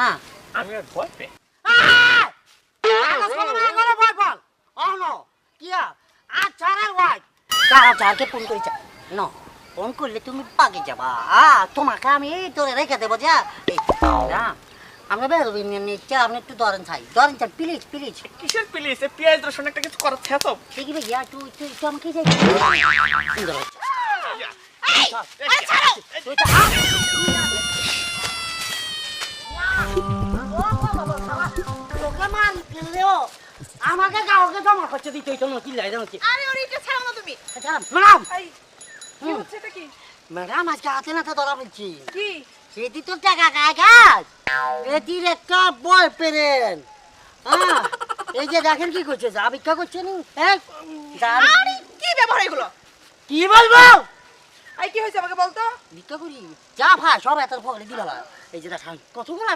হ্যাঁ আমি আর ভয় পেয়ে ফোন করেছে ন ফোন করলে তুমি পাকে যাবা তোমাকে আমি তোরে রেখে দেবো যা আমরা বেরোবি নিচ্ছে আপনি একটু ধরেন চাই প্লিজ প্লিজ কিসের প্লিজ পেঁয়াজ রসুন একটা কিছু করার ছেত দেখি ভাইয়া তুই আমাকে যাই সুন্দর হচ্ছে আমাকে কাউকে জমা করছে দিতে হইতো না চিল্লাই জানো আরে ওর এটা ছাড়ো না তুমি ম্যাডাম এই কি হচ্ছে এটা কি ম্যাডাম আজকে হাতে নাতে ধরা বলছি কি সেটি তো টাকা গায়ে গাছ এটির একটা বয় পেরেন হ্যাঁ এই যে দেখেন কি করছে যা ভিক্ষা করছে নি আরে কি ব্যবহার এগুলো কি বলবো এই কি হয়েছে আমাকে বলতো ভিক্ষা করি যা ভাই সব এত পকেটে দিল এই যে দেখেন কতগুলো